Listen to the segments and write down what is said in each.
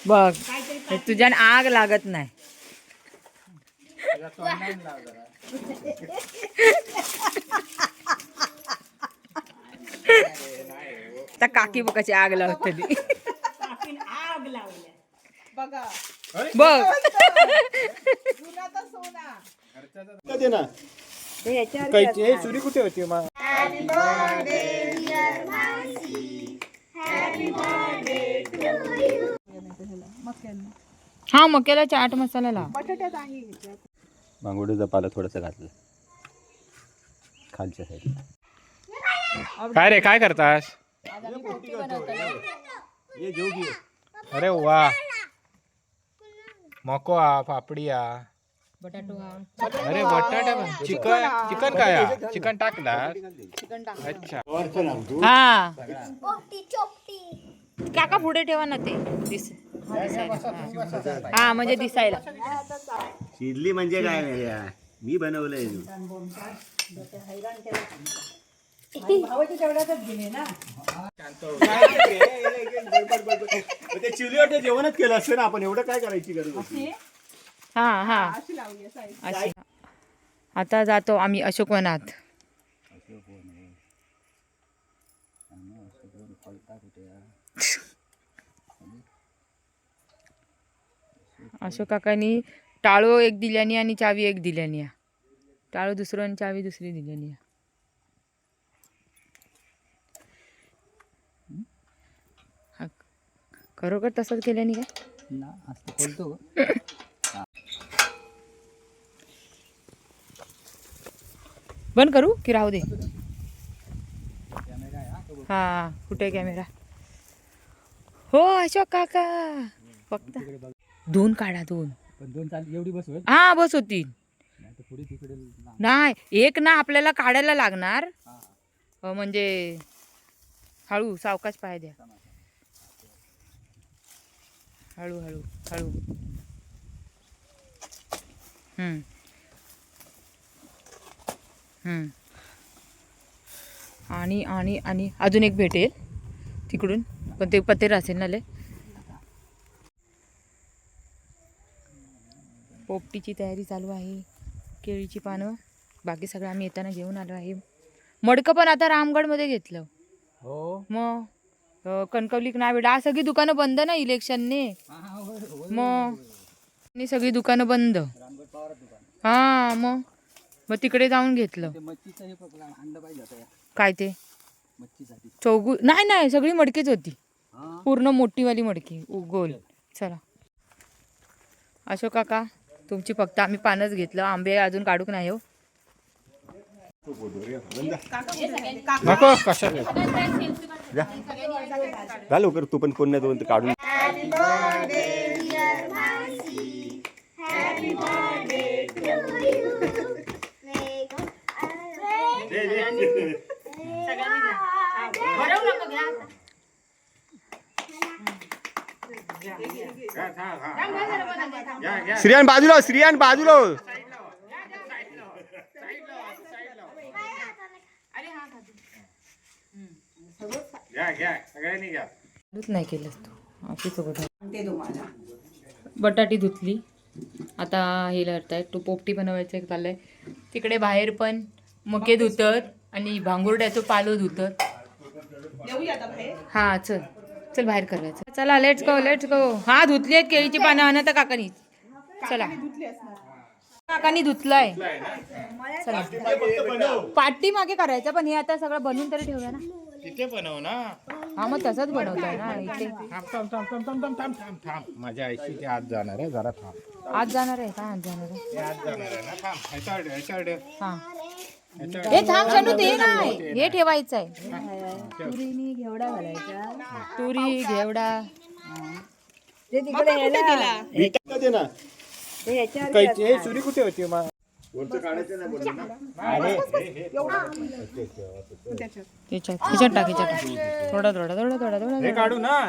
बघ तुझ्या आग लागत नाही. आता काकी बघाची आग लावतली. बघ सुरी कुठे होती मग? हा मक्याला चाट मसाला लाव. मांगोडीचा पाला थोडासा घातलं खालच्या साईडला. काय रे काय करतास? अरे वा मको हा पापडिया बटाटो हा. अरे बटाटा चिकन चिकन काय चिकन टाकला. अच्छा हा काका पुढे ठेवा ना ते हा म्हणजे दिसायला. शिजली म्हणजे काय मी बनवलंय. ते चिवलीवर जेवणच केलं असतं ना आपण. एवढं काय करायची गरज होती? हा हा अशी. आता जातो आम्ही अशोकवनात. अशोक काकांनी टाळो एक दिल्यानी आणि चावी एक दिल्यानी. टाळो दुसरं आणि चावी दुसरी दिल्यानी. खरोखर तसंच केल्यानी काय बंद करू की राहू दे? हा कुठे कॅमेरा? हो अशोक काका फक्त दोन काढा. दोन एवढी बस हा बस होती. नाही एक ना आपल्याला काढायला लागणार. म्हणजे हळू सावकाश पाय द्या. हळू हळू हळू. आणि आणि आणि अजून एक भेटेल तिकडून पण ते पतेर असेल ना. लय पोपटीची तयारी चालू आहे. केळीची पानं बाकी सगळं आम्ही येताना घेऊन आलो आहे. मडकं पण आता रामगडमध्ये घेतलं. हो मग कणकवलीक नाही बेटा. सगळी दुकानं बंद ना इलेक्शनने. मग सगळी दुकानं बंद. हा मग तिकडे जाऊन घेतलं. काय ते चौगू नाही सगळी मडकीच होती. पूर्ण मोठीवाली मडकी गोल. चला अशोक काका तुमची फक्त आम्ही पानच घेतलं. आंबे अजून काढूक नाही हो. नको कशा लवकर तू पण कोण नाही दोन काढून. श्रियान बाजूला. श्रियान बाजूला. नाही केलंस तू. बटाटी धुतली. आता हे लढताय तो पोपटी बनवायचं एक चाललंय. तिकडे बाहेर पण मके धुतत आणि भांगुरड्याचं पालो धुतत. हा चल चल बाहेर करायचं. चला लेट्स गो. हा धुतली आहेत केळीची पानं. आणा तर काकानी. चला काकानी धुतलाय. चला पाटी मागे करायचं पण हे आता सगळं बनवून तरी ठेवूया ना. तिथे बनव ना. हा मग तसंच बनवताय ना इथे. थांब माझ्या आईशी ते आज जाणार आहे. जरा थांब. आज जाणार आहे का? आज जाणार आहे. ते आज जाणार आहे ना. थांब ह्याच्यावर हा हे थांब शनू ते नाही हे ठेवायचं आहे. तुरीनी घेवडा घालायचा. तुरी घेवडा ते तिकडे यायला ते याच्यावर सुरी कुठे होती मग? त्याच्यात टाक. थोडा हे काढू ना.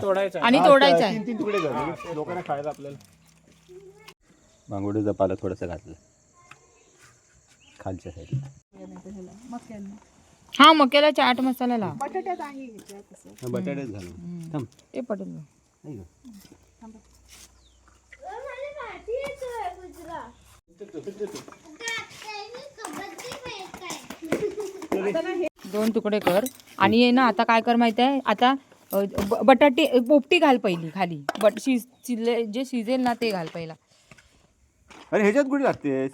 तोडायचं आणि तोडायचं आहे. 3 तुकडे झाले लोकांना खायला आपल्याला. मांगोडीचा पाला थोडासा घातलं खालच्या साईडला. हा मक्याला चाट मसाला लाव. बटाट्यात आहे ह्याच्यात तसं. बटाट्यात घालून थांब. ते पटेल. नाही गं. दोन तुकडे कर आणि ये ना आता काय कर माहिती आहे आता बटाटे पोपटी घाल पहिली खाली जे शिजेल ना ते घाल पहिला. अरे ह्याच्यात कुठे लागतेस?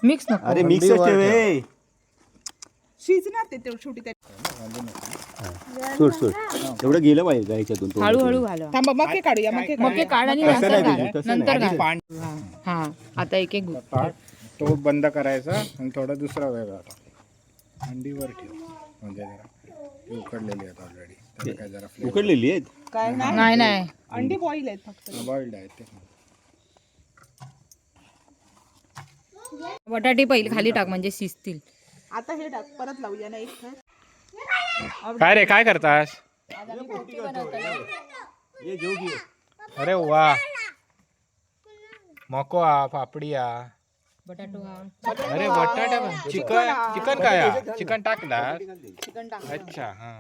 मिक्स नको. अरे मिक्स ठेवे. शिजणार ते शेवटी त्या सोड सोड एवढं गेलं पाहिजे ह्याच्यातून. हळूहळू घाला. थांबा मके काढूया मके काढ आणि तसं नंतर नाही, घाल तसं नंतर नाही. घाल. हा आता एक एक ताट तो बंद करायचा आणि थोडा दुसरा वेगळा टाक. अंडीवर ठेव म्हणजे जरा उकडलेली आहेत ऑलरेडी. त्याला काय जरा फ्लेवर उकडलेली आहेत. काय नाही नाही अंडी बॉईल आहेत फक्त. बॉइल्ड आहेत ते. बटाटे पहिले खाली टाक म्हणजे शिजतील. आता हे टाक परत लावूया ना एक थर. काय रे काय करतास? ये जेव घे. अरे वा मको हा पापडी हा. बटाटो हा अरे बटाटा पण चिकन काय हा? चिकन टाकला. चिकन टाक. अच्छा हा.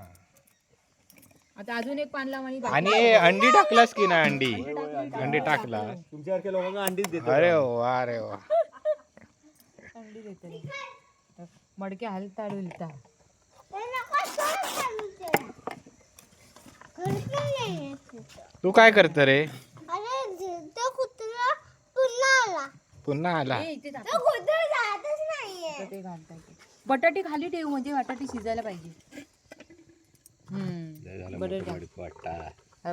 आता अजून एक पान लाव आणि आणि अंडी टाकलास की ना? अंडी टाकला. तुमच्यासारख्या लोकांना अंडीच देतो. अरे वा अरे वा. अंडी देते मडके हलता डुलता. तू काय करत रे? अरे तो कुत्रा पुन्हा आला. पुन्हा आला. तो कुत्रा जातच नाहीये. ते घालता येते. बटाटे खाली ठेव म्हणजे बटाटे शिजायला पाहिजे.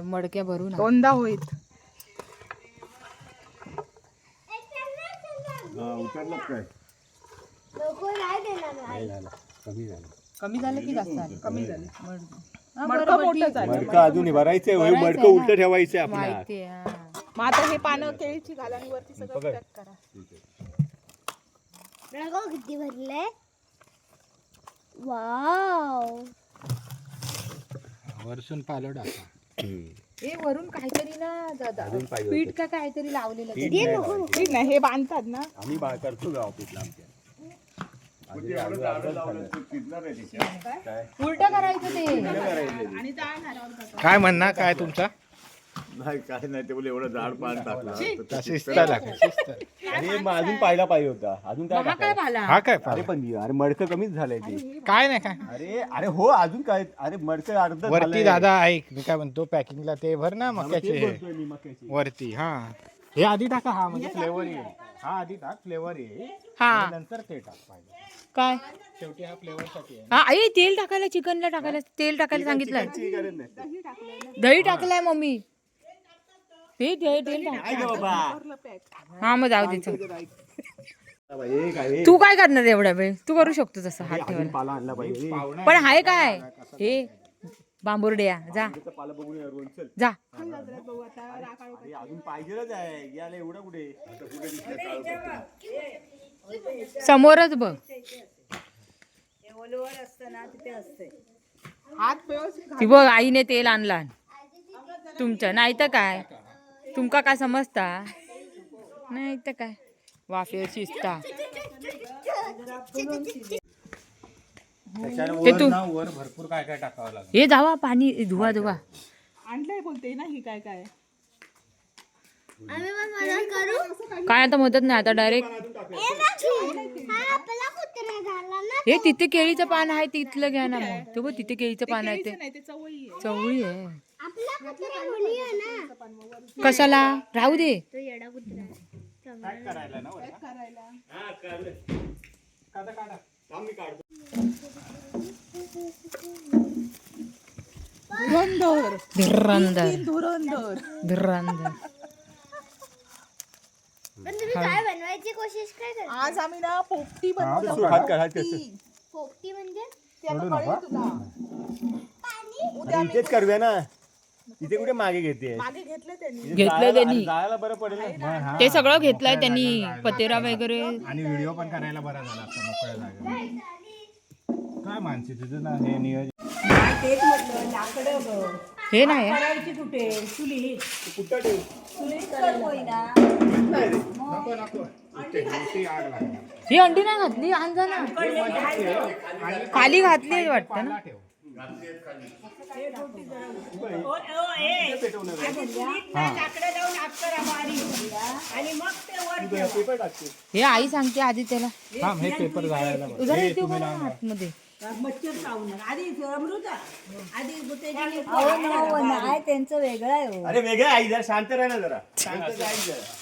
मडक्या भरून आण. दोनदा होईल. उतरलं काय? नको नाही देणार. नाही झालं. कमी झालं. कमी झालं की जास्त आलं? कमी झाले. हा, मडकं बरोबर, मोठं ठीक. झालं. मडकं अजून भरायचंय. भरायचंय मडकं ना. उलट ठेवायचंय आपल्याला. माहिती आहे, हा. मग आता हे पानं केळीची घाला आणि वरती सगळं पकड. पॅक करा. बघा किती भरले. वाव. वरसून पालो टाका. ए वरून काहीतरी ना दादा अजून पाहिजे पीठ होतं. का काहीतरी लावलेलं पीठ ते. नाही लावायचं. ठीक नाही हे बांधतात ना. आम्ही करतो गाव पीठला आमच्या. उलट करायचं ते. आणि डाळ घालावं. काय म्हणणं काय तुमचा? नाही काय नाही ते बोले एवढं झाड पान टाकलं. शिस्त लागेल शिस्त. अरे मग अजून पाहिला पाहिजे होता. अजून काय हा काय टाकायचं? भाला हा काय अरे पाला? पण अरे मडकं कमीच झालंय ते. काय नाही काय अरे अरे हो अजून काय. अरे मडकं अर्ध वरती दादा ऐक मी काय म्हणतो पॅकिंगला ते भर ना मक्याचे वरती. हा हे आधी टाका. हा म्हणजे फ्लेवर येईल. हा आधी टाक फ्लेवर येईल हा आणि नंतर ते टाक पाहिजे. काय शेवटी हा फ्लेवर साठी आहे. हा आई तेल टाकायला चिकनला टाकायला तेल टाकायला सांगितलंय. दही टाकलाय मम्मी. ते तेल टाक. हा मग जाऊ दे चल. तू काय करणार एवढ्या वेळ? तू करू शकतो तसं हात ठेवायला. पाला आणला पाहिजे. पण हाय काय हे बांबुर्ड्या जा पाला बघून या रोहन, चल. जा. अरे अजून पाहिजेच आहे. याला एवढं कुठे समोरच बघ. हात व्यवस्थित ती बघ आईने तेल आणला तुमचं. नाही तर काय तुमका काय समजता? नाही तर काय वाफेवर शिजता. ते तू वर भरपूर काय काय टाकावं लागेल. हे जावा पाणी धुवा धुवा. आणलंय बोलते ना ही काय काय. आम्ही पण मदत करू. काय आता मदत नाही आता डायरेक्ट. हा आपला कुत्रा झाला ना. हे तिथे केळीचं पान आहे तिथलं घ्या ना मग. तो बघ तिथे केळीचं पान आहे ते नाही ते चवळी आहे. चवळी आहे. आपला कुत्रा मुली आहे ना. कशाला राहू दे. तो येडा कुत्रा आहे. धुरंधर. धुरंधर धुरंधर. धुरंधर. पण तुम्ही काय बनवायची कोशिश काय करता? आज आम्ही ना पोपटी हात कर, हात बनवलं. कर. पोपटी म्हणजे ते आता कळेल तुला. अरे इथेच करूया ना. इथे कुठे मागे घेते. मागे घेतले त्यांनी. घेतलं त्यांनी. जायला बरं पडेल ना. ते सगळं घेतलंय त्यांनी पतेरा वगैरे. आणि व्हिडिओ पण करायला बरा झाला असता मोकळ्या जागेवर. काय मानसी तुझं ना हे नियोजन. हे नाही ही अंडी नाही घातली आणजा ना खाली घातली वाटतं ना. हे आई सांगते आधी त्याला थांब हे पेपर जाळायला बघ. उद्या हे येते तुम्ही बघा लावा. आतमध्ये. नाही त्यांचं वेगळं आहे हो. अरे वेगळं आई जरा शांत राह ना जरा शांत जाईल जरा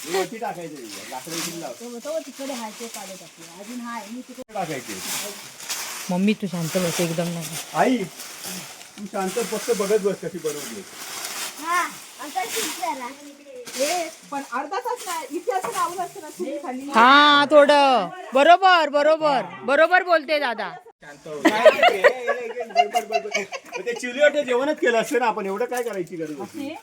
हे वरती टाकायचं लाकडं इकडे लाव तो तिकडे हाय ते काढत आपले अजून हाय मी तिकडे टाकायचे मम्मी तू शांत बस एकदम नाही. आई तू शांत फक्त बघत बस कशी बनवली हा आता शिक जरा. हे पण अर्धा तास नाही इथे असं लावलं असतं ना तुम्ही खाली. हा थोडं बरोबर बरोबर बरोबर बोलते दादा. ते चिवलीवर जेवणच केलं असतं ना आपण एवढं काय करायची गरज होती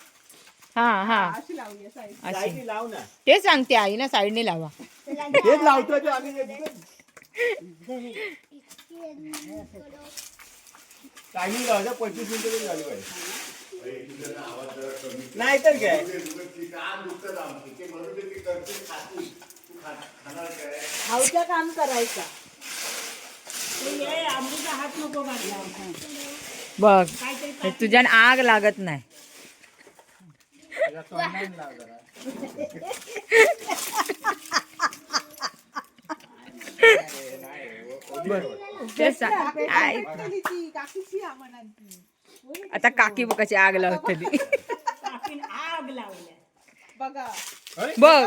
हा हा अशी लावली आहे साईड. अशी साईडने लाव ना ते सांगते आई ना साईडने लावा. तेच लावतोय ते आम्ही टायमिंग लावायचा 25 मिनिटं तरी झाली पाहिजे नाही तर काय खाऊचं काम करायचं. बघ हे तुझ्या आग लागत नाही. तेच सांग. आई, काकीची काकीची आम्हानांची. आता काकी बघ कशी आग लावतली. बघा बघ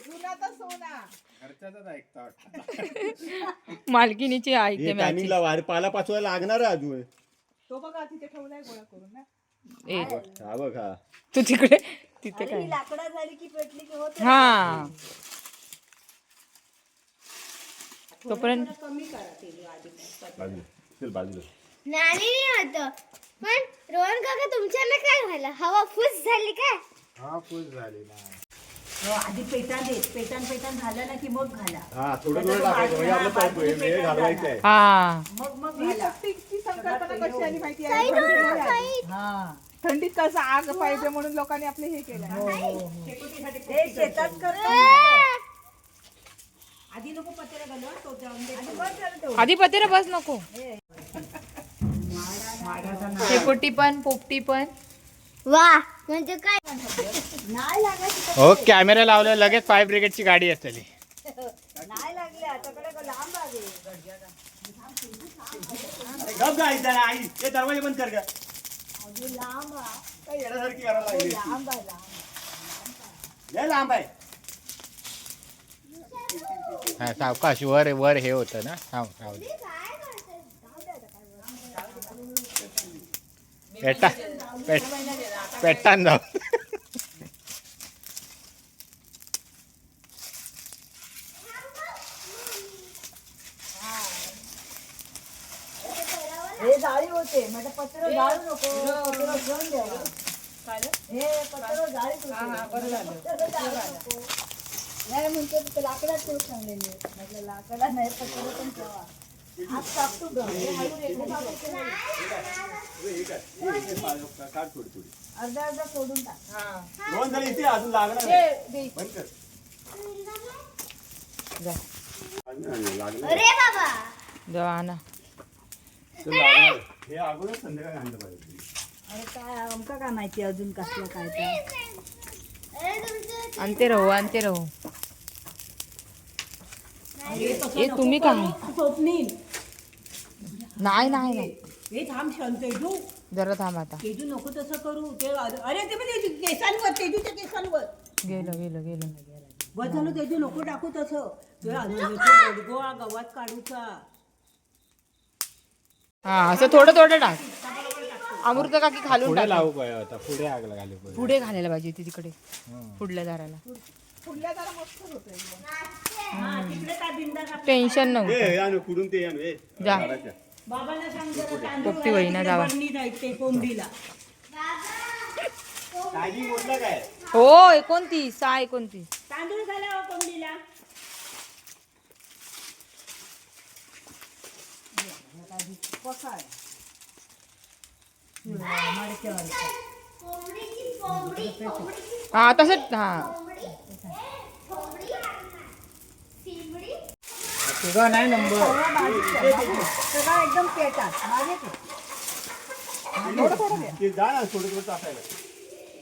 जुना तर सोना. मालकीनीची ऐकते मी टायमिंग लावा पाला पाचवायला लागणार आहे अजून तो बघा तिथे ठेवलाय गोळा करून ना. ए हा बघ हा तू तिकडे तिथे काय ही लाकडं झाली की पेटली की होत हा तोपर्यंत बाजूला चल बाजूला नानी नाही होतं पण रोहन काका तुमच्याला काय झालं हवा फुस झाली काय. हा फुल झाली ना. आधी पेटान देत पेटान झालं ना की मग घाला. हा थोडं थोडं टाकायचं म्हणजे आपलं पाईप वेळ घालवायचं आहे हा मग ही घाला. सक्तीची संकल्पना कशी आली माहिती आहे. हा थंडीत कसं आग पाहिजे म्हणून लोकांनी आपले हे केलं. ते शेतात करतात. आधी नको पत्रा घालू तो जाऊन आधी पतेरा बस नको. शेकोटी पण पोपटी पण वा म्हणजे काय नाही लागत हो कॅमेरा लावलं लगेच फायर ब्रिगेडची गाडी असतली. नाही लागले आताकडे लांब आहे. गप गाई जरा आई ते दरवाजे बंद कर का अजून लांब आहे. काय येण्यासारखी करायला लागली लांब आहे लांब. लय लांब आहे हा सावकाश वर वर हे होतं ना. थांब राहू दे. पेटा पेटान जाऊ. हे जाळी होते म्हणजे पत्र जाळू नको पत्र घेऊन द्यावा. हे पत्र जाळीच होते. नाही म्हणते ते लाकडात ठेवून सांगलेले म्हटलं लाकडा नाही पत्र पण ठेवा. आज टाकतो ग हे हळू रेखा टाकतो. काढ थोडी थोडी अर्धा सोडून टाक. दोन जण इथे अजून लागणार आहे. बंद कर लागणार अरे बाबा जावा ना. तर लागणार. हे अगोदर संध्याकाळी आणलं पाहिजे अरे काय आमका काय माहिती अजून कसलं काय तर. अरे तुमचं आणते राहू हे तुम्ही काय स्वप्नील नाही नाही नाही हे थांब शांत तेजू जरा थांब आता. तेजू नको तसं करू ते अरे ते पण केसांवर तेजूच्या केसांवर गेलं बस झालं तेजू नको टाकू तसं ते गडगो गवत काढूचा. हा असं थोडं थोडं टाक. अमृत काकी खालून पुढे टाक. लावू पाहिजे होता. पुढे आग घालू पाहिजे. पुढे घालायला पाहिजे ती तिकडे पुढल्या दाराला. फुडल्या जरा मस्त होतोय. तिकडे काय बिंदास टेन्शन नव्हतं. हे आणू कुठून ते आणू हे जा. झाडाच्या. बाबांना सांग जरा पोपटी वहिना जावा. ते कोंबडीला टायमिंग मोठलं काय हो 29 6:29. तांदूळ घाला कोंबडीला. कोंबडीची कोंबडी कोंबडीची हा तसंच हा कोंबडी तुझा नाही नंबर. सगळं एकदम पेटात मागे ते. थोडं थोडं द्या. ते जा ना थोडं थोडं टाकायला.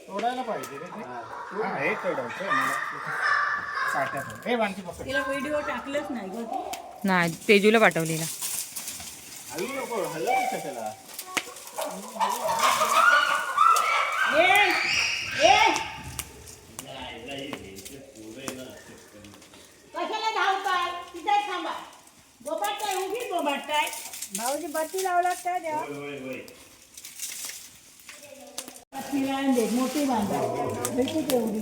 तोडायला पाहिजे रे. हा, हे तोडायचं मला. साठ्यात हे वांकी पकड. तिला व्हिडिओ टाकलंच नाही गं तू. नाही तेजूला पाठवलेला. हलवू नको हलवू नका त्याला. कशाला धावताय तिथे थांबा. बोबाटताय उगीच बोबाटताय. भाऊजी बत्ती लावलात काय द्या. बत्ती लावून दे मोठी बांधा भेटू तेवढी.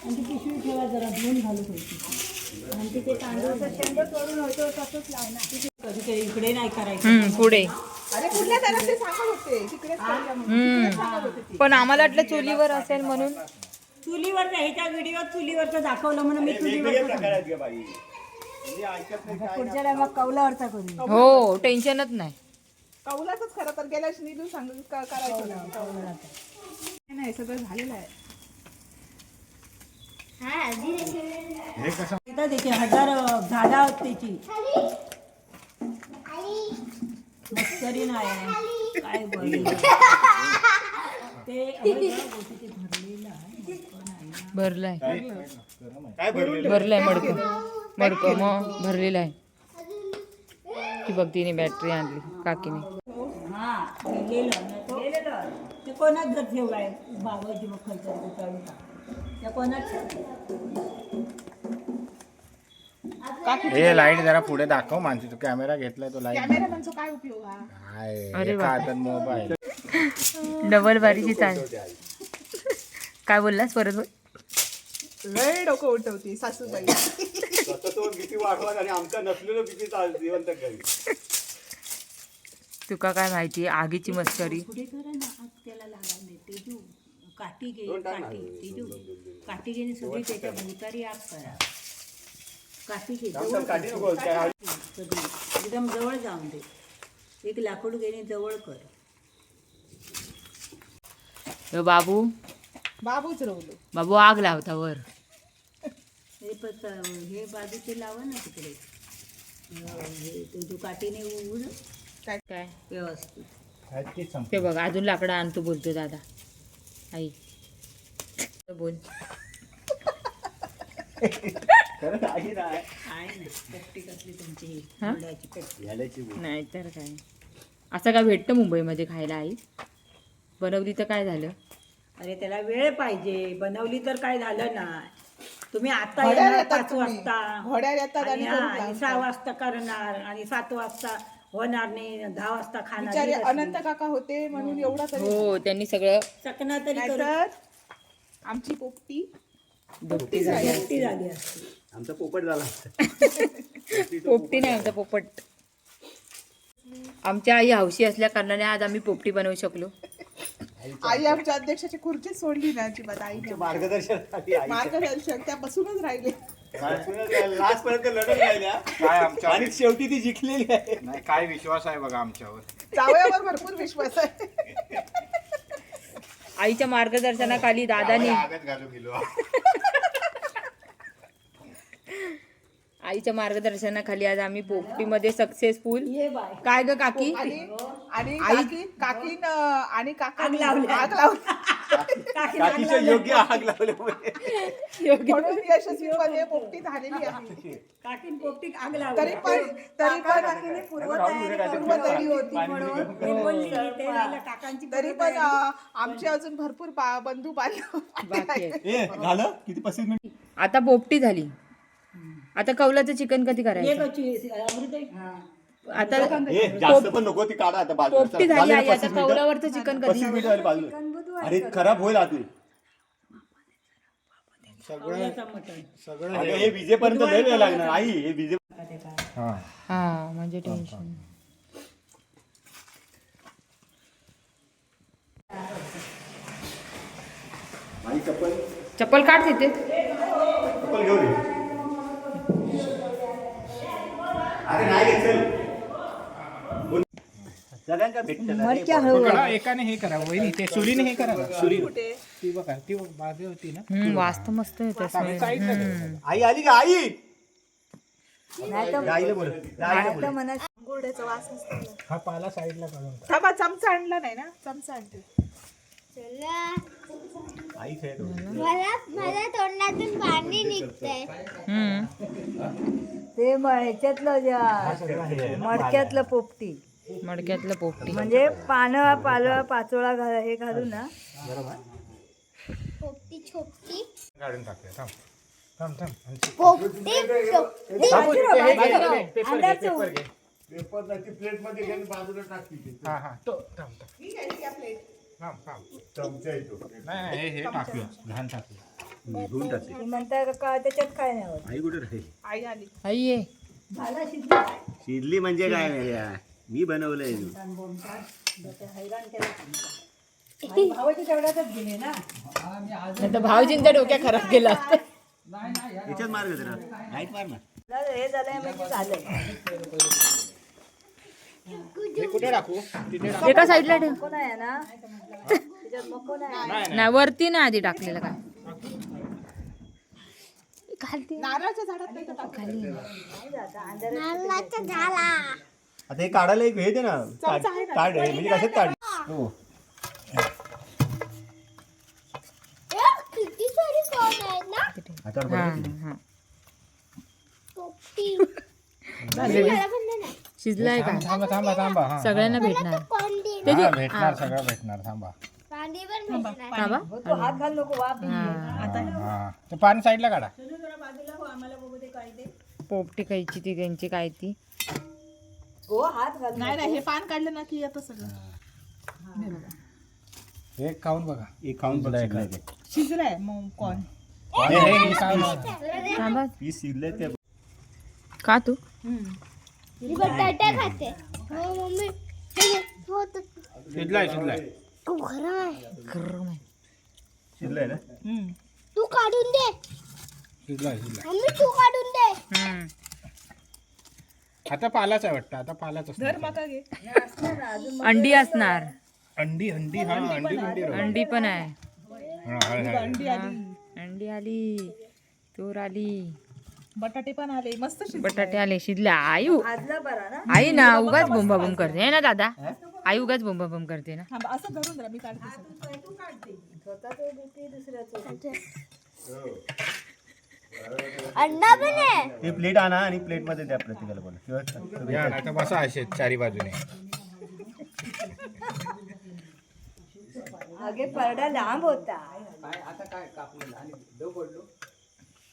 आणि ती पिशवी ठेवा जरा धुवून घालू पाहिजे. आणि तिथे तांदूळचं शेंग तोडून होतो तसंच लावणार. कधीतरी इकडे नाही करायचं. पुढे. अरे कुठल्या त्याला ते सांगत होते तिकडेच करूया म्हणून. तिकडेच सांगत होते ती. पण आम्हाला वाटलं चुलीवर असेल म्हणून. चुलीवर ह्याच्या व्हिडिओ चुलीवरचं दाखवलं म्हणून मी वेगवेगळे चुलीवरचं प्रकार आहेत का बाई. म्हणजे ऐकत नाही काय. पुढच्या टायमात कौलावरचा करू. हो टेन्शनच नाही. कौलाचंच खरं तर गेल्या वर्षी नीलू सांगून करायचं नाही सगळं झालेलं आहे. हे कसं तिथं त्याची 1000 झाडं आहेत त्याची. मस्करी नाही काय बोल ते भरलेलं आहे. भरलाय काय भरलेलं भरलाय मडकं मग भरलेलं आहे. ती बघ तिने बॅटरी आणली काकीने. हा गेलेलं ते कोणाच जर ठेवलाय बाबाजी मग खर्च त्या कोणाच हे लाईट जरा पुढे दाखव मानसी. तू कॅमेरा घेतलाय तो लाईट. कॅमेरामॅनचा काय उपयोग हा. अरे एका हातात मोबाईल. डबल बारीची चाल. काय बोललास परत बोल. लय डोकं उठवती सासूबाई. स्वतःचं भीती वाढवा आणि आमचा नसलेलं भीती जिवंत करी. तुका काय माहिती आगीची मस्करी. पुढे करा ना आज त्याला लागा नाही तेजू काठी घे तेजू काठी घेणे सगळी त्याच्या भोवतारी आग करा. काठी घे जवळ काढी नको काय कधी एकदम जवळ जाऊन दे. एक लाकूड घेणे जवळ कर. बाबूच रवलो. बाबू आग लावता वर. हे बाजूचे लावा ना तिकडे. तेजू काठीने उड काय व्यवस्थित. ते बघ अजून लाकडं आणतो बोलतो दादा. आई बोल. खरंच आहे ना. आहे ना पेट्टी कसली तुमची ही हुंड्याची पेट्टी. याल्याची नाही तर काय असं काय भेटतं मुंबईमध्ये खायला. आई बनवली तर काय झालं. अरे त्याला वेळ पाहिजे. बनवली तर काय झालं ना. तुम्ही आता घड्याळ येणार येतात 5 तुम्ही. वाजता घड्याळ येतात आणि करून आणि लावतात. 6 वाजता करणार आणि 7 वाजता होणार नाही. 10 वाजता बिचारे खाणार. अनंत काका होते म्हणून एवढा तरी. हो त्यांनी सगळं चकना तरी करू. नाहीतर आमची पोपटी दुपटी झाली. पोपटी झाली असती. आमचा पोपट झाला. पोपटी नाही आमचा पोपट. आमच्या आई हौशी असल्या कारणाने आज आम्ही पोपटी बनवू शकलो. आई आमच्या अध्यक्षाची खुर्ची सोडली ना अजिबात. आई मार्गदर्शनासाठी आई. मार्गदर्शक त्या बसूनच राहिले. लास्ट पर्यंत लढत राहिल्या काय आमच्या आणि शेवटी ती जिंकलेली आहे. नाही काय विश्वास आहे बघा आमच्यावर. जावयावर भरपूर विश्वास आहे. आईच्या मार्गदर्शनाखाली दादाने आगत घालू गेलो. आईच्या मार्गदर्शनाखाली आज आम्ही पोपटीमध्ये सक्सेसफुल. ये बाय काय ग काकी. आणि काकीन आणि काका आग लावली. आग लावली काकीच्या योग्य आग लावल्यामुळे म्हणून यशस्वीपणे पोपटी झालेली आहे. काकीन पोपटीत आग लावली. तरी पण पूर्वतयारी होती म्हणून ते बोलली ते राहिलं काकांची. तरी पण आमचे अजून भरपूर बंधू बांधव बाकी आहे. ए झालं किती 35 मिनिट. आता पोपटी झाली. आता कौलाचं चिकन कधी ये करायचं. गची अमृताई. आता ए जास्त पण नको ती काढा आता बाजूला. पोपटी झाली आई. आता कौलावरचं चिकन कधी. 35 मिनिट झाली बाजूला. अरे खराब होईल आधी. आवळ्याचं मटण. अगं हे विजेपर्यंत लय वेळ लागणार आई. हे विजे हा म्हणजे टेन्शन. आई चप्पल चप्पल काढ तिथे. चप्पल घेऊन ये. अरे नाही घेत चल. सगळ्यांका भेटतं मडक्या हळू पकडा, एकाने हे करा वहिनी, ते सुरीने हे करा ना, सुरी कुठे ती बघा, ती बाजू होती ना. वास्त मस्त येते साईडला ठेवा. आई आली का आई नाही तर आईला बोल मनात गुरड्याचा वास असतो. हा पाला साईडला काढून टाक. थांबा, चमचा आणला नाही ना, चमचा आणते. चला आई खेळत मला माझ्या तोंडातून पाणी निघतंय. ते ह्याच्यातलं मडक्यातलं पोपटी मडक्यातलं पोपटी म्हणजे पानं पालं पाचोळा हे घालून ना. पोपटी छोपटी काढून टाकूया. थांब थांब थांब. पोपटी छोपटी. बाबू, ते हे घे, पेपर घे, अंदाज पेपर घे. पेपर प्लेट मध्ये घेऊन बाजूला टाकते हा हा, तो थांब थांब थांब थांब. चमचा येतो नाही हे टाकूया, लहान टाकूया. घेऊन टाकते ती म्हणताय का त्याच्यात काय नाही होत. आई कुठे राहील आई आली. आई ये झाला शिजला. शिजली म्हणजे काय मेल्या मी बनवलंय हैराण केलं आणि भावाच्या तेवढ्यातच गेले ना. नाही तर भाऊजींचा डोक्या खराब केला असता. याच्यात मार घेतो ना नाहीत मार ना झालं, हे झालंय म्हणजे झालंय. हे कुठे टाकू? तिथे टाकू. एका साईडला ठेव. मको नाही आहे ना त्याच्यात मको नाही. नाही वरती ना आधी टाकलेलं काय खालती नारळाच्या झाडात नाही का टाकलं? नारळाचा झाला. आता हे काढायला एक हे दे ना काढ म्हणजे कशात काढ हो किती सारी कोण आहेत ना आता हा बघ. हा पोपटी. मला पण दे ना. शिजलाय का थांबा थांबा थांबा. हा सगळ्यांना भेटणार कोण दे हा, भेटणार, सगळं भेटणार. थांबा. पाणी पण भेटणार. थांबा हो, तो हात घाल नको वाप येईल. हा, ते पाणी साईडला काढा. पोपटी खायची ती त्यांची काय ती हो हात घाल. नाही नाही, हे पान काढलं ना की येतं सगळं. एक खाऊन बघा. एक खाऊन बघ शिजलाय मग कोण हे खाऊन बघा. थांबा पीस शिजले ते का तू मी बटाटा खाते. हो मम्मी हे घे. हो तर शिजलाय शिजलाय. खूप गरम आहे. गरम आहे. शिजलंय ना तू काढून दे शिजलाय शिजलाय. मम्मी, तू काढून दे. आता पालाच आहे वाटतं. आता पालाच धर असणार. मका घे. अंडी असणार. अंडी अंडी हा अंडी अंडी अंडी पण आहे. अंडी आली, अंडी आली तूर आली बटाटे पण आले, मस्त शिजले. बटाटे आले शिजल्या. आयु आजला बरा ना. आई ना उगाच बोंबाबोंब करते है ना दादा. आई उगाच बोंबाबोंब करते ना. थांबा, असं धरून जरा मी काढते सगळं. स्वतःचं दुखी दुसऱ्याचं. अंडा पण आहे. ते प्लेट आणा आणि प्लेट मध्ये द्या प्रत्येकाला बोला किंवा या नाही तर बसा असे चारी बाजूने. मागे परडा लांब होता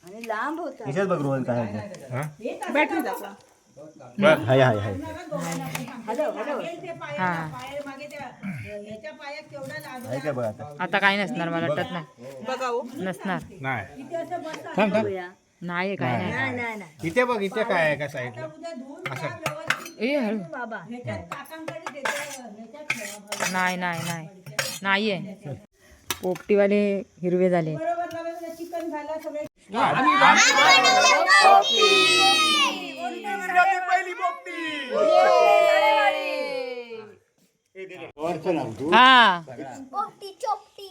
आणि लांब होता. याच्यात बघ रोहन काय आहे. हा? बॅटरी दाखवा. हाय हाय हाय हॅलो हॅलो. हा हाय काय बघ आता आता काय नसणार मला वाटत नाही. बघा हो. नसणार नाही. थांब थांब. नाही काय नाही. नाही नाही नाही इथे बघ, इथे काय आहे का साईडला असं. ए हळू बाबा. नाही नाही नाही नाहीये. पोपटीवाले हिरवे झाले. हा पोपटी चोपटी.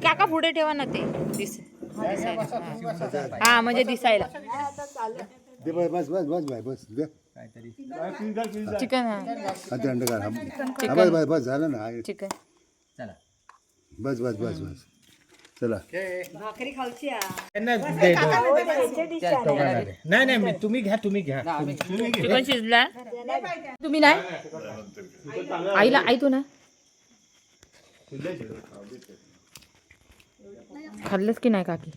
काका पुढे ठेवा ना ते दिसायला. हा म्हणजे दिसायला. बस बस बस बाय बस द्या चिकन आता अंडे काढ बस बस बस झालं ना चिकन बस बस बस बस चला भाकरी खाऊची आ. त्यांना दे दो. हो, त्याचे dish आहे. दोघांना दे. नाही नाही तुम्ही घ्या तुम्ही घ्या. चिकन शिजला तुम्ही नाही. आईला आई तू ना खाल्लंच की नाही काकी.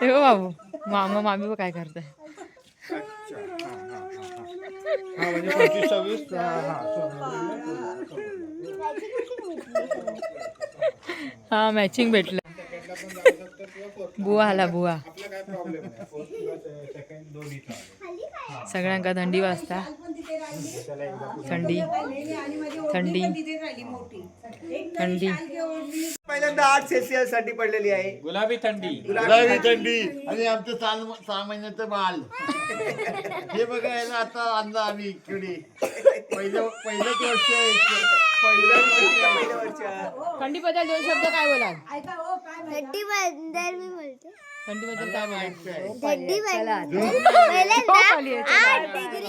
हे हो बाबू मामा मामी बघ काय करताय. हा म्हणजे 25-26. हा मॅचिंग भेटलं. बुवा आला बुवा. काय प्रॉब्लेम नाही फर्स्ट किंवा सेकंड दोन्ही चालेल. सगळ्यांका थंडी वाजता थंडी थंडी थंडी पहिल्यांदा 8 सेल्सिअस साठी पडलेली आहे. गुलाबी थंडी गुलाबी थंडी आणि आमचं 6 महिन्याचं बाल हे बघायला आता आणलं आम्ही इकडे पहिलंच वर्ष आहे इथे. पहिल्या वर्ष थंडीबद्दल 2 शब्द काय बोलाल? ऐका हो काय माहिती? थंडी बद्दल मी बोलते. थंडीबद्दल काय बोलाल? थंडी हो, पहिल्यांदा खाली आहे. 8 डिग्री